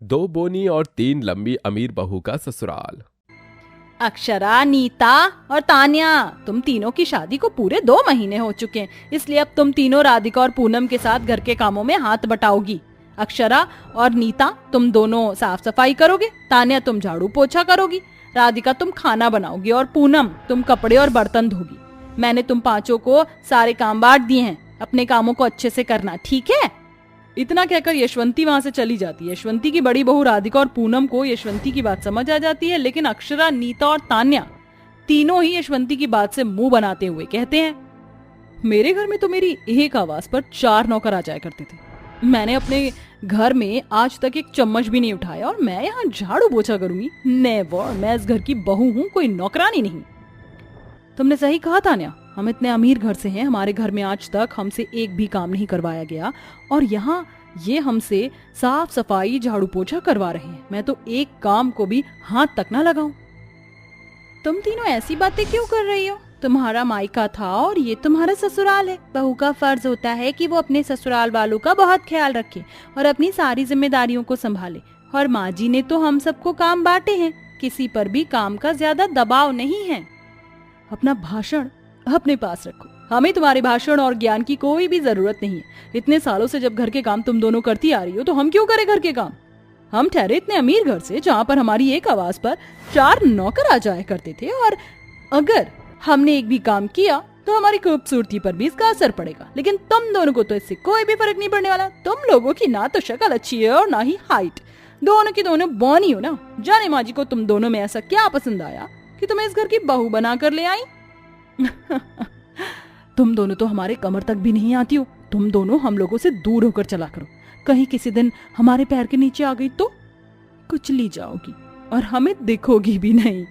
दो बोनी और तीन लंबी अमीर बहू का ससुराल। अक्षरा, नीता और तान्या, तुम तीनों की शादी को पूरे 2 महीने हो चुके हैं, इसलिए अब तुम तीनों राधिका और पूनम के साथ घर के कामों में हाथ बटाओगी। अक्षरा और नीता, तुम दोनों साफ सफाई करोगे, तान्या तुम झाड़ू पोछा करोगी, राधिका तुम खाना बनाओगी और पूनम तुम कपड़े और बर्तन धोगी। मैंने तुम पांचों को सारे काम बांट दिए हैं, अपने कामों को अच्छे से करना, ठीक है? इतना कहकर यशवंती वहां से चली जाती है। यशवंती की बड़ी बहू राधिका और पूनम को यशवंती की बात समझ आ जाती है, लेकिन अक्षरा, नीता और तान्या तीनों ही यशवंती की बात से मुंह बनाते हुए कहते हैं, मेरे घर में तो मेरी एक आवाज पर 4 नौकर आ जाया करते थे। मैंने अपने घर में आज तक एक चम्मच भी नहीं उठाया और मैं यहाँ झाड़ू पोछा करूंगी? नेवर, मैं इस घर की बहू हूँ, कोई नौकरानी नहीं। तुमने सही कहा तान्या, हम इतने अमीर घर से हैं, हमारे घर में आज तक हमसे एक भी काम नहीं करवाया गया और यहाँ ये हमसे साफ सफाई झाड़ू पोछा करवा रहे हैं। मैं तो एक काम को भी हाथ तक ना लगाऊं। तुम तीनों ऐसी बातें क्यों कर रही हो? तुम्हारा मायका था और ये तुम्हारा ससुराल है। बहू का फर्ज होता है कि वो अपने ससुराल वालों का बहुत ख्याल रखे और अपनी सारी जिम्मेदारियों को संभाले। और माँ जी ने तो हम सबको काम बांटे हैं, किसी पर भी काम का ज्यादा दबाव नहीं है। अपना भाषण अपने पास रखो, हमें तुम्हारे भाषण और ज्ञान की कोई भी जरूरत नहीं है। इतने सालों से जब घर के काम तुम दोनों करती आ रही हो तो हम क्यों करें घर के काम? हम ठहरे इतने अमीर घर से जहाँ पर हमारी एक आवाज पर 4 नौकर आ जाया करते थे और अगर हमने एक भी काम किया तो हमारी खूबसूरती पर भी इसका असर पड़ेगा। लेकिन तुम दोनों को तो इससे कोई भी फर्क नहीं पड़ने वाला। तुम लोगों की ना तो शक्ल अच्छी है और ना ही हाइट, दोनों की दोनों बौनी हो ना। जाने माँ जी को तुम दोनों में ऐसा क्या पसंद आया कि तुम्हें इस घर की बहू बना कर ले आई? तुम दोनों तो हमारे कमर तक भी नहीं आती हो। तुम दोनों हम लोगों से दूर होकर चला करो, कहीं किसी दिन हमारे पैर के नीचे आ गई तो कुचली जाओगी और हमें दिखोगी भी नहीं।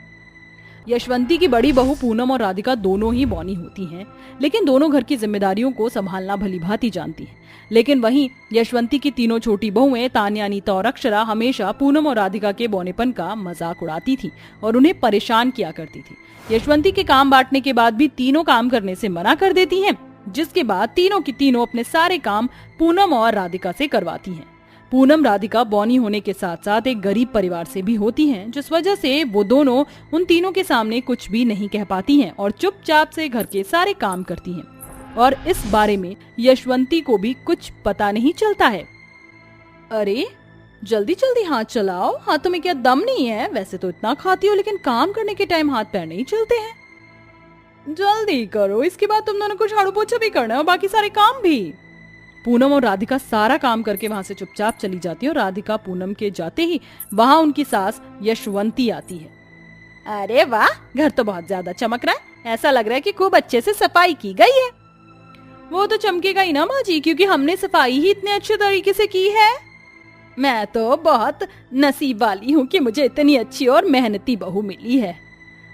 यशवंती की बड़ी बहू पूनम और राधिका दोनों ही बौनी होती हैं, लेकिन दोनों घर की जिम्मेदारियों को संभालना भली भांति जानती हैं। लेकिन वहीं यशवंती की तीनों छोटी बहुएं तान्या, नीता और अक्षरा हमेशा पूनम और राधिका के बौनेपन का मजाक उड़ाती थी और उन्हें परेशान किया करती थी। यशवंती के काम बांटने के बाद भी तीनों काम करने से मना कर देती हैं, जिसके बाद तीनों की तीनों अपने सारे काम पूनम और राधिका से करवाती हैं। पूनम राधिका बौनी होने के साथ साथ एक गरीब परिवार से भी होती हैं, जिस वजह से वो दोनों उन तीनों के सामने कुछ भी नहीं कह पाती हैं और चुपचाप से घर के सारे काम करती हैं। और इस बारे में यशवंती को भी कुछ पता नहीं चलता है। अरे जल्दी जल्दी हाथ चलाओ, हाथों में क्या दम नहीं है? वैसे तो इतना खाती हो, लेकिन काम करने के टाइम हाथ पैर नहीं चलते हैं। जल्दी करो, इसके बाद तुम दोनों को झाड़ू पोछा भी करना है और बाकी सारे काम भी। पूनम और राधिका सारा काम करके वहां से चुपचाप चली जाती है और राधिका पूनम के जाते ही वहां उनकी सास यशवंती आती है। अरे वाह, घर तो बहुत ज्यादा चमक रहा है, ऐसा लग रहा है कि खूब अच्छे से सफाई की गई है। वो तो चमकेगा ही ना माँ जी, क्योंकि हमने सफाई ही इतने अच्छे तरीके से की है। मैं तो बहुत नसीब वाली हूँ कि मुझे इतनी अच्छी और मेहनती बहू मिली है।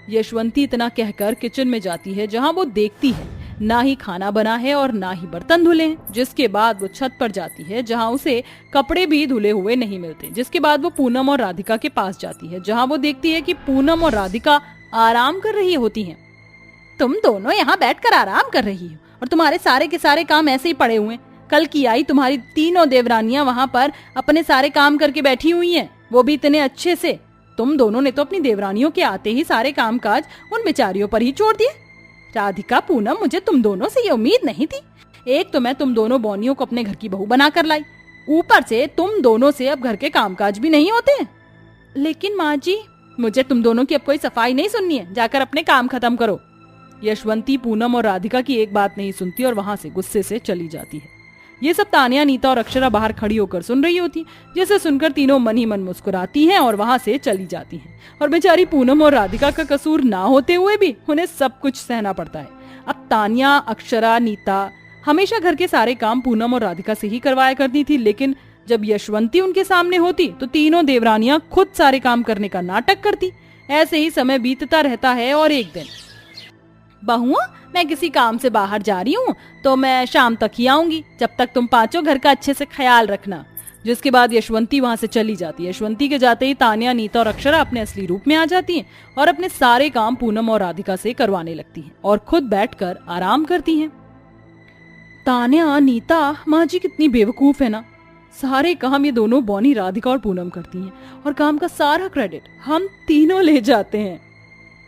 यशवंती इतना कहकर किचन में जाती है, जहाँ वो देखती है ना ही खाना बना है और ना ही बर्तन धुले हैं। जिसके बाद वो छत पर जाती है, जहाँ उसे कपड़े भी धुले हुए नहीं मिलते। जिसके बाद वो पूनम और राधिका के पास जाती है, जहाँ वो देखती है कि पूनम और राधिका आराम कर रही होती हैं। तुम दोनों यहाँ बैठकर आराम कर रही हो और तुम्हारे सारे के सारे काम ऐसे ही पड़े हुए हैं। कल की आई तुम्हारी तीनों देवरानियां वहाँ पर अपने सारे काम करके बैठी हुई हैं, वो भी इतने अच्छे से। तुम दोनों ने तो अपनी देवरानियों के आते ही सारे कामकाज उन बेचारियों पर ही छोड़ दिए। राधिका, पूनम, मुझे तुम दोनों से ये उम्मीद नहीं थी। एक तो मैं तुम दोनों बौनियों को अपने घर की बहू बना कर लाई, ऊपर से तुम दोनों से अब घर के कामकाज भी नहीं होते। लेकिन माँ जी, मुझे तुम दोनों की अब कोई सफाई नहीं सुननी है, जाकर अपने काम खत्म करो। यशवंती पूनम और राधिका की एक बात नहीं सुनती और वहां से गुस्से से चली जाती है। ये सब तान्या, नीता और अक्षरा बाहर खड़ी होकर सुन रही होती, जिसे सुनकर तीनों मन ही मन मुस्कुराती हैं और वहां से चली जाती हैं। और बेचारी पूनम और राधिका का कसूर ना होते हुए भी उन्हें सब कुछ सहना पड़ता है। अब तान्या, अक्षरा, नीता हमेशा घर के सारे काम पूनम और राधिका से ही करवाया करती थी, लेकिन जब यशवंती उनके सामने होती तो तीनों देवरानियां खुद सारे काम करने का नाटक करती। ऐसे ही समय बीतता रहता है और एक दिन, बहुआ, मैं किसी काम से बाहर जा रही हूँ तो मैं शाम तक ही आऊंगी, जब तक तुम पांचों घर का अच्छे से ख्याल रखना। जिसके बाद यशवंती वहां से चली जाती है। यशवंती के जाते ही तान्या, नीता और अक्षरा अपने असली रूप में आ जाती हैं और अपने सारे काम पूनम और राधिका से करवाने लगती हैं और खुद बैठकर आराम करती हैं। तान्या, नीता, माँ जी कितनी बेवकूफ है ना, सारे काम ये दोनों बॉनी, राधिका और पूनम करती हैं और काम का सारा क्रेडिट हम तीनों ले जाते हैं।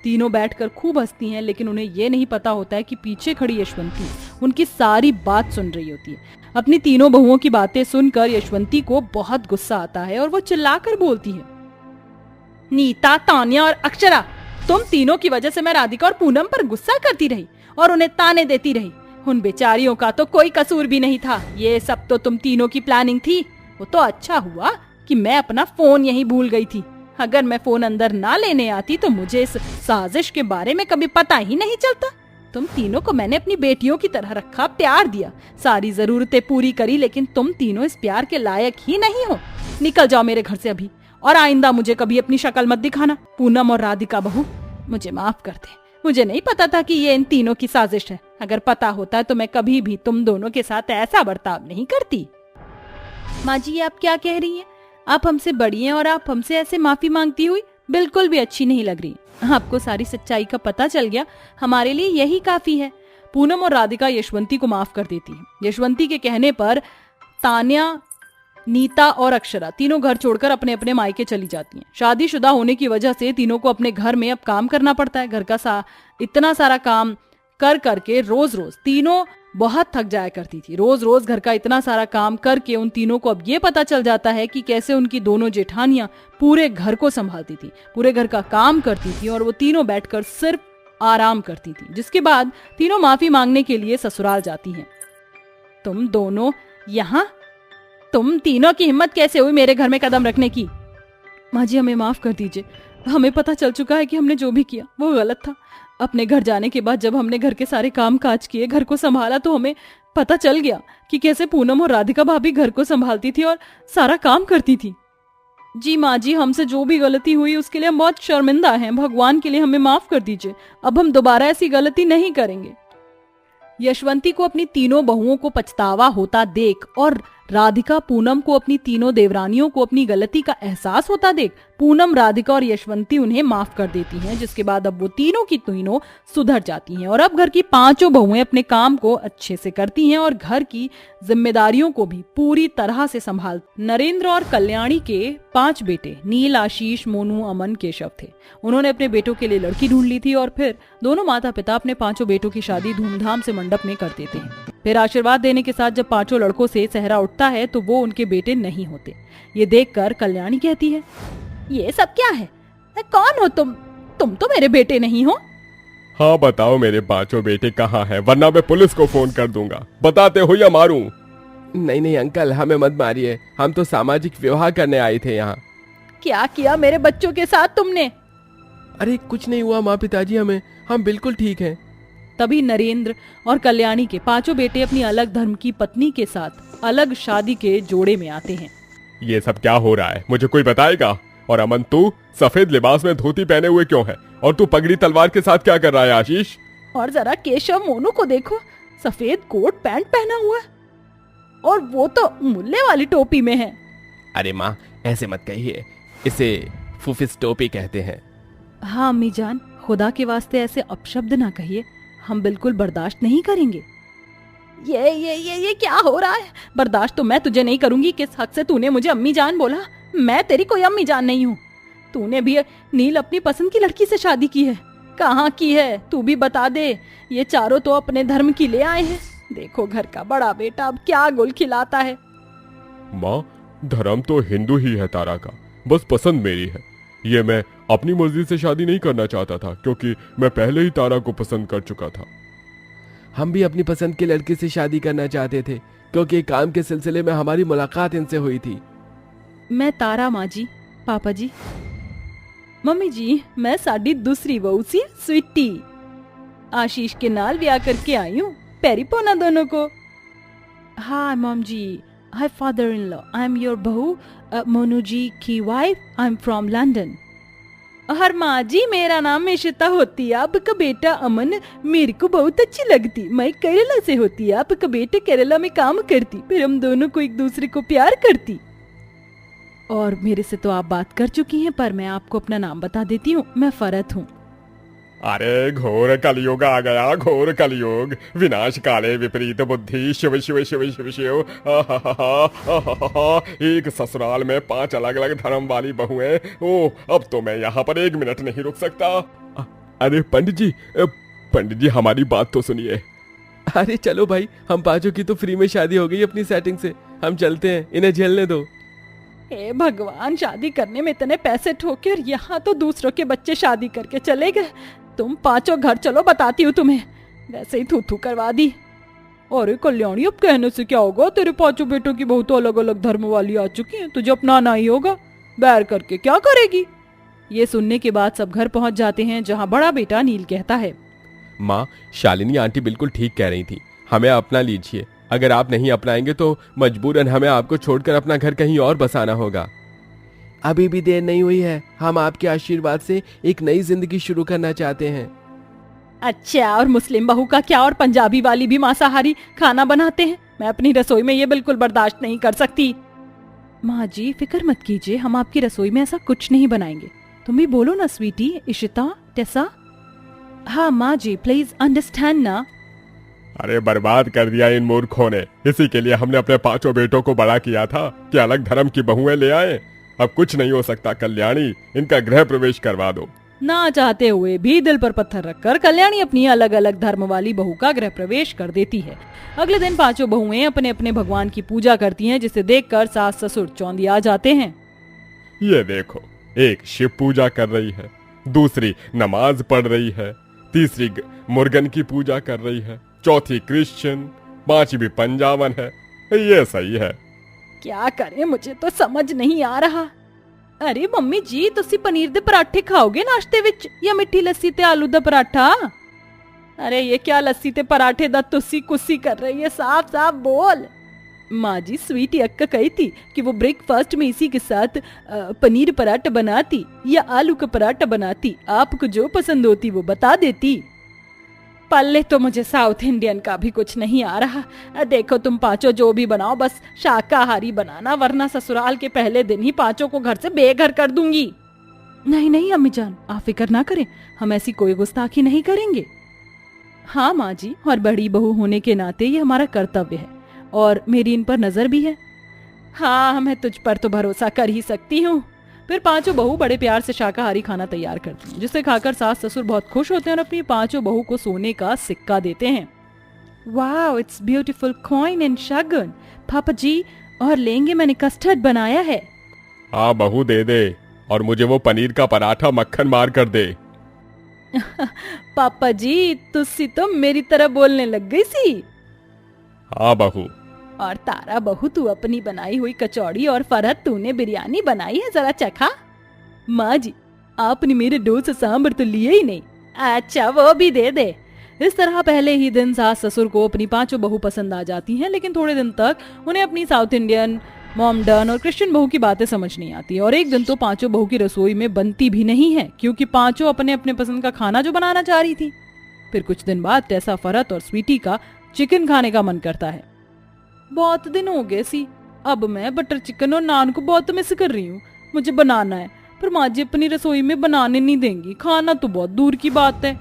तीनों बैठकर खूब हंसती हैं, लेकिन उन्हें ये नहीं पता होता है कि पीछे खड़ी यशवंती उनकी सारी बात सुन रही होती है। अपनी तीनों बहुओं की बातें सुनकर यशवंती को बहुत गुस्सा आता है और वो चिल्लाकर बोलती है, नीता, तान्या और अक्षरा, तुम तीनों की वजह से मैं राधिका और पूनम पर गुस्सा करती रही और उन्हें ताने देती रही। उन बेचारियों का तो कोई कसूर भी नहीं था। ये सब तो तुम तीनों की प्लानिंग थी। वो तो अच्छा हुआ कि मैं अपना फोन यहीं भूल गई थी। अगर मैं फोन अंदर ना लेने आती तो मुझे इस साजिश के बारे में कभी पता ही नहीं चलता। तुम तीनों को मैंने अपनी बेटियों की तरह रखा, प्यार दिया, सारी जरूरतें पूरी करी, लेकिन तुम तीनों इस प्यार के लायक ही नहीं हो। निकल जाओ मेरे घर से अभी, और आइंदा मुझे कभी अपनी शक्ल मत दिखाना। पूनम और राधिका बहू, मुझे माफ कर दे। मुझे नहीं पता था कि ये इन तीनों की साजिश है। अगर पता होता तो मैं कभी भी तुम दोनों के साथ ऐसा बर्ताव नहीं करती। माँ जी, आप क्या कह रही हैं? आप हमसे बड़ी हैं और आप हमसे ऐसे माफी मांगती हुई बिल्कुल भी अच्छी नहीं लग रही। आपको सारी सच्चाई का पता चल गया, हमारे लिए यही काफी है। पूनम और राधिका यशवंती को माफ कर देती है। यशवंती के कहने पर तान्या, नीता और अक्षरा तीनों घर छोड़कर अपने अपने मायके चली जाती हैं। शादीशुदा होने की वजह से तीनों को अपने घर में अब काम करना पड़ता है। घर का इतना सारा काम कर करके रोज रोज तीनों बहुत थक जाया करती थी। रोज रोज घर का इतना सारा काम करके उन तीनों को अब ये पता चल जाता है कि कैसे उनकी दोनों जेठानियां पूरे घर को संभालती थी, पूरे घर का काम करती थी और वो तीनों बैठकर सिर्फ आराम करती थी। जिसके बाद तीनों माफी मांगने के लिए ससुराल जाती हैं। तुम दोनों यहाँ, तुम तीनों की हिम्मत कैसे हुई मेरे घर में कदम रखने की? माँ जी, हमें माफ कर दीजिए। हमें पता चल चुका है कि हमने जो भी किया वो गलत था। अपने घर जाने के बाद जब हमने घर के सारे काम काज किए, घर को संभाला, तो हमें पता चल गया कि कैसे पूनम और राधिका भाभी घर को संभालती थी और सारा काम करती थी। जी माँ जी, हमसे जो भी गलती हुई उसके लिए हम बहुत शर्मिंदा हैं। भगवान के लिए हमें माफ कर दीजिए। अब हम दोबारा ऐसी गलती नहीं करेंगे। यशवंती को अपनी तीनों बहुओं को पछतावा होता देख और राधिका, पूनम को, अपनी तीनों देवरानियों को अपनी गलती का एहसास होता देख पूनम, राधिका और यशवंती उन्हें माफ कर देती हैं। जिसके बाद अब वो तीनों की तीनों सुधर जाती हैं और अब घर की पांचों बहुएं अपने काम को अच्छे से करती हैं और घर की जिम्मेदारियों को भी पूरी तरह से संभाल। नरेंद्र और कल्याणी के 5 बेटे नील, आशीष, मोनू, अमन, केशव थे। उन्होंने अपने बेटों के लिए लड़की ढूंढ ली थी और फिर दोनों माता पिता अपने 5 बेटों की शादी धूमधाम से मंडप में कर देते हैं। फिर आशीर्वाद देने के साथ जब 5 लड़कों से सेहरा उठता है तो वो उनके बेटे नहीं होते। ये देखकर कल्याणी कहती है, ये सब क्या है? कौन हो तुम तो मेरे बेटे नहीं हो। हाँ बताओ, मेरे 5 बेटे कहाँ हैं, वरना मैं पुलिस को फोन कर दूंगा। बताते हो या मारूं? नहीं नहीं अंकल, हमें मत मारिए, हम तो सामाजिक विवाह करने आए थे यहाँ। क्या किया मेरे बच्चों के साथ तुमने? अरे कुछ नहीं हुआ माँ पिताजी, हम बिल्कुल ठीक हैं। तभी नरेंद्र और कल्याणी के 5 बेटे अपनी अलग धर्म की पत्नी के साथ अलग शादी के जोड़े में आते हैं। ये सब क्या हो रहा है, मुझे कोई बताएगा? और अमन, तू सफेद लिबास में धोती पहने हुए क्यों है? और तू पगड़ी तलवार के साथ क्या कर रहा है आशीष? और जरा केशव, मोनू को देखो, सफेद कोट पैंट पहना हुआ है और वो तो मुल्ले वाली टोपी में है। अरे माँ, ऐसे मत कहिए, इसे फुफिस टोपी कहते हैं। हाँ अम्मी जान, खुदा के वास्ते ऐसे अपशब्द ना कहिए, हम बिल्कुल बर्दाश्त नहीं करेंगे। ये क्या हो रहा है? बर्दाश्त तो मैं तुझे नहीं करूंगी। किस हक से तूने मुझे अम्मी जान बोला? मैं तेरी कोई अम्मी जान नहीं हूँ। तूने भी नील अपनी पसंद की लड़की से शादी की है। कहाँ की है तू भी बता दे। ये चारों तो अपने धर्म की ले आए हैं। देखो घर का बड़ा बेटा अब क्या गुल खिलाता है। माँ, धर्म तो हिंदू ही है तारा का, बस पसंद मेरी है। ये मैं अपनी मर्जी से शादी नहीं करना चाहता था, क्योंकि मैं पहले ही तारा को पसंद कर चुका था। हम भी अपनी पसंद की लड़की से शादी करना चाहते थे, क्योंकि काम के सिलसिले में हमारी मुलाकात इनसे हुई थी। मैं तारा, माँ जी, पापा जी, मम्मी जी, मैं साडी दूसरी बहू सी स्वीटी आशीष के नाल ब्याह करके आई हूँ। पैरी पोना दोनों को। हाय मॉम जी, hi father in law, I am your बहू मोनू जी की wife, I am from London. हर माँ जी, मेरा नाम इशिता होती है, आपका बेटा अमन मेरे को बहुत अच्छी लगती। मैं केरला से होती है, आपका बेटा केरला में काम करती, फिर हम दोनों को एक दूसरे को प्यार करती। और मेरे से तो आप बात कर चुकी हैं, पर मैं आपको अपना नाम बता देती हूँ, मैं फरत हूँ। अरे घोर कलयुग आ गया, घोर कलयुग। विनाश काले विपरीत बुद्धि, शिव शिव शिव शिव शिव। एक ससुराल में 5 अलग अलग धर्म वाली बहुएं। ओह, अब तो मैं यहाँ पर 1 मिनट नहीं रुक सकता। अरे पंडित जी हमारी बात तो सुनिए। अरे चलो भाई, हम पांचों की तो फ्री में शादी हो गई अपनी सेटिंग से, हम चलते हैं, इन्हें झेलने दो। हे भगवान, शादी करने में इतने पैसे ठोके और यहाँ तो दूसरों के बच्चे शादी करके चले गए। तुम पांचों घर चलो, बताती हूँ तुम्हें। वैसे ही थू थू करवा दी। अरे कल्याणी, अब कहने से क्या होगा, तेरे 5 बेटों की बहुत अलग अलग धर्म वाली आ चुकी हैं, तुझे अपनाना ही होगा। बैर करके क्या करेगी। ये सुनने के बाद सब घर पहुंच जाते हैं, जहाँ बड़ा बेटा नील कहता है, माँ, शालिनी आंटी बिल्कुल ठीक कह रही थी, हमें अपना लीजिए। अगर आप नहीं अपनाएंगे तो मजबूरन हमें आपको छोड़कर अपना घर कहीं और बसाना होगा। अभी भी देर नहीं हुई है, हम आपके आशीर्वाद से एक नई जिंदगी शुरू करना चाहते हैं। अच्छा, और मुस्लिम बहू का क्या, और पंजाबी वाली भी मांसाहारी खाना बनाते हैं। मैं अपनी रसोई में ये बिल्कुल बर्दाश्त नहीं कर सकती। माँ जी फिक्र मत कीजिए, हम आपकी रसोई में ऐसा कुछ नहीं बनाएंगे। तुम भी बोलो ना स्वीटी, इशिता, टेसा। हाँ माँ जी, प्लीज अंडरस्टैंड ना। अरे बर्बाद कर दिया इन मूर्खों ने। इसी के लिए हमने अपने 5 बेटों को बड़ा किया था कि अलग धर्म की बहुएं ले आए। अब कुछ नहीं हो सकता कल्याणी, इनका गृह प्रवेश करवा दो। ना चाहते हुए भी दिल पर पत्थर रखकर कल्याणी अपनी अलग अलग धर्म वाली बहू का गृह प्रवेश कर देती है। अगले दिन 5 बहुएं अपने अपने भगवान की पूजा करती हैं, जिसे देखकर सास ससुर चौंधिया जाते हैं। ये देखो, एक शिव पूजा कर रही है, दूसरी नमाज पढ़ रही है, तीसरी मुर्गन की पूजा कर रही है, चौथी क्रिश्चियन, 5वीं पंजाबन है। ये सही है। क्या करें, मुझे तो समझ नहीं आ रहा। अरे मम्मी जी, तुसी पनीर दे पराठे खाओगे नाश्ते विच, या मिठी लस्सी ते आलू दा पराठा? अरे ये क्या लस्सी ते पराठे दा तुसी कुसी कर रही है, साफ साफ बोल। माँ जी, स्वीटी अक्का कही थी कि वो ब्रेकफास्ट में इसी के साथ पनीर पराठा बनाती या आलू का पराठा बनाती, आपको जो पसंद होती वो बता देती। पल्ले तो मुझे साउथ इंडियन का भी कुछ नहीं आ रहा। देखो तुम 5 जो भी बनाओ, बस शाकाहारी बनाना, वरना ससुराल के पहले दिन ही 5 को घर से बेघर कर दूंगी। नहीं नहीं अम्मी जान, आप फिक्र ना करें, हम ऐसी कोई गुस्ताखी नहीं करेंगे। हाँ माँ जी, और बड़ी बहू होने के नाते ये हमारा कर्तव्य है, और मेरी इन पर नजर भी है। हाँ, मैं तुझ पर तो भरोसा कर ही सकती हूँ। फिर 5 बहू बड़े प्यार से शाकाहारी खाना तैयार करती हैं, जिसे खाकर सास ससुर बहुत खुश होते हैं और अपनी 5 बहू को सोने का सिक्का देते हैं। Wow, it's beautiful coin and shagun. पापा जी, और लेंगे, मैंने कस्टर्ड बनाया है। हाँ बहू, दे दे, और मुझे वो पनीर का पराठा मक्खन मार कर दे। पापा जी, तुसी तो मेरी तरह बोलने लग गई सी। हाँ बहू। और तारा बहू, तू अपनी बनाई हुई कचौड़ी, और फरहत तूने बिरयानी बनाई है, जरा चखा। माँ जी, आपने मेरे डोसे सांभर तो लिए ही नहीं। अच्छा, वो भी दे दे। इस तरह पहले ही दिन सास ससुर को अपनी 5 बहू पसंद आ जाती हैं, लेकिन थोड़े दिन तक उन्हें अपनी साउथ इंडियन, मॉमडन और क्रिश्चियन बहू की बातें समझ नहीं आती। और एक दिन तो 5 बहू की रसोई में बनती भी नहीं है, क्योंकि 5 अपने अपने पसंद का खाना जो बनाना चाह रही थी। फिर कुछ दिन बाद टेसा, फरहत और स्वीटी का चिकन खाने का मन करता है। बहुत दिन हो गए सी, अब मैं बटर चिकन और नान को बहुत मिस कर रही हूँ। मुझे बनाना है, पर माँ जी अपनी रसोई में बनाने नहीं देंगी, खाना तो बहुत दूर की बात है।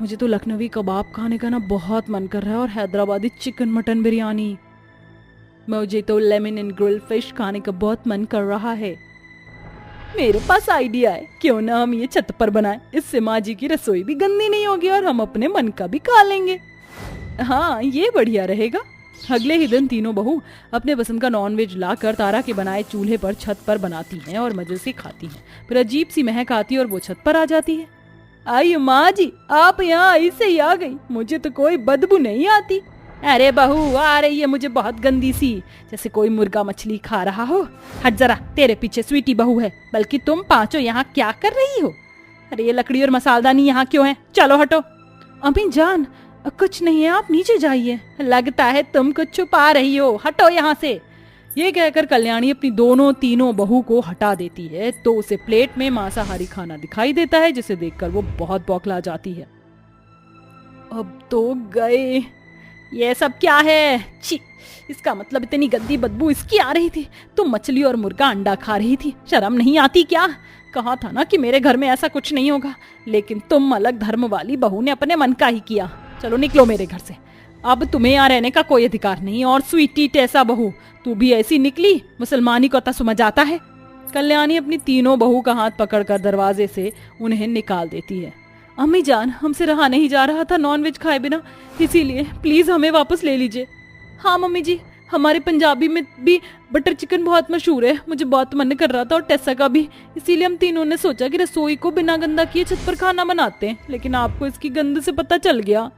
मुझे तो लखनवी कबाब खाने का ना बहुत मन कर रहा है, और हैदराबादी चिकन मटन बिरयानी। मुझे तो लेमन एंड ग्रिल्ड फिश खाने का बहुत मन कर रहा है। मेरे पास आइडिया है, क्यों ना हम ये छत पर बनाएं, इससे माँ जी की रसोई भी गंदी नहीं होगी और हम अपने मन का भी खा लेंगे। हाँ, ये बढ़िया रहेगा। अगले ही दिन तीनों बहू अपने पसंद का नॉनवेज लाकर तारा के बनाए चूल्हे पर छत पर बनाती हैं और मजे से खाती हैं। फिर अजीब सी महक आती है और वो छत पर आ जाती है। आई माँ जी, आप यहाँ ऐसे ही आ गई, मुझे तो कोई बदबू नहीं आती। अरे बहू, आ रही है मुझे बहुत गंदी सी, जैसे कोई मुर्गा मछली खा रहा हो। हट जरा, तेरे पीछे स्वीटी बहू है, बल्कि तुम 5 यहाँ क्या कर रही हो? अरे ये लकड़ी और मसालदानी यहाँ क्यों है? चलो हटो। अम्मी जान, कुछ नहीं है, आप नीचे जाइए। लगता है तुम कुछ छुपा रही हो, हटो यहाँ से। ये कहकर कल्याणी अपनी तीनों बहू को हटा देती है, तो उसे प्लेट में मांसाहारी खाना दिखाई देता है, जिसे देखकर वो बहुत बौखला जाती है। अब तो गए। ये सब क्या है? छी, इसका मतलब इतनी गंदी बदबू इसकी आ रही थी। तुम मछली और मुर्गा अंडा खा रही थी, शर्म नहीं आती क्या? कहा था ना कि मेरे घर में ऐसा कुछ नहीं होगा, लेकिन तुम अलग धर्म वाली बहू ने अपने मन का ही किया। चलो निकलो मेरे घर से, अब तुम्हें यहाँ रहने का कोई अधिकार नहीं। और स्वीटी टेसा बहू, तू भी ऐसी निकली, मुसलमानी को तो समझ आता है। कल्याणी अपनी तीनों बहू का हाथ पकड़कर दरवाजे से उन्हें निकाल देती है। अम्मी जान, हमसे रहा नहीं जा रहा था नॉनवेज खाए बिना, इसीलिए प्लीज हमें वापस ले लीजिए। हाँ मम्मी जी, हमारे पंजाबी में भी बटर चिकन बहुत मशहूर है, मुझे बहुत मन कर रहा था और टेसा का भी, इसीलिए हम तीनों ने सोचा कि रसोई को बिना गंदा किए छत पर खाना बनाते हैं, लेकिन आपको इसकी गंद से पता चल गया।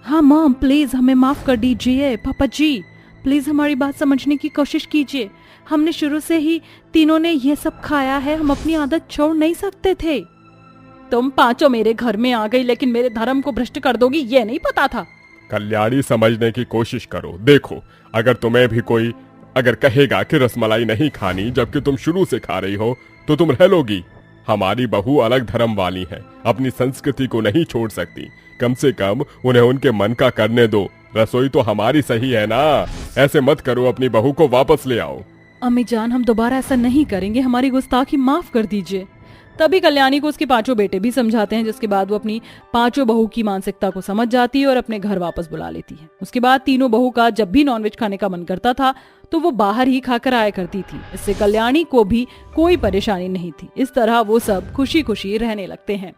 हाँ मॉम, प्लीज हमें माफ कर दीजिए। पापा जी प्लीज हमारी बात समझने की कोशिश कीजिए, हमने शुरू से ही तीनों ने ये सब खाया है, हम अपनी आदत छोड़ नहीं सकते थे। तुम पांचों मेरे घर में आ गई, लेकिन मेरे धर्म को भ्रष्ट कर दोगी ये नहीं पता था। कल्याणी समझने की कोशिश करो। देखो, अगर तुम्हें भी कोई अगर कहेगा कि रसमलाई नहीं खानी जबकि तुम शुरू से खा रही हो तो तुम रह लोगी। हमारी बहू अलग धर्म वाली है, अपनी संस्कृति को नहीं छोड़ सकती। कम से कम उन्हें उनके मन का करने दो। रसोई तो हमारी सही है ना, ऐसे मत करो, अपनी बहू को वापस ले आओ। अम्मी जान, हम दोबारा ऐसा नहीं करेंगे, हमारी गुस्ताखी माफ कर दीजिए। तभी कल्याणी को उसके पांचों बेटे भी समझाते हैं, जिसके बाद वो अपनी पांचों बहू की मानसिकता को समझ जाती है और अपने घर वापस बुला लेती है। उसके बाद तीनों बहू का जब भी नॉनवेज खाने का मन करता था तो वो बाहर ही खाकर आया करती थी। इससे कल्याणी को भी कोई परेशानी नहीं थी। इस तरह वो सब खुशी खुशी रहने लगते हैं।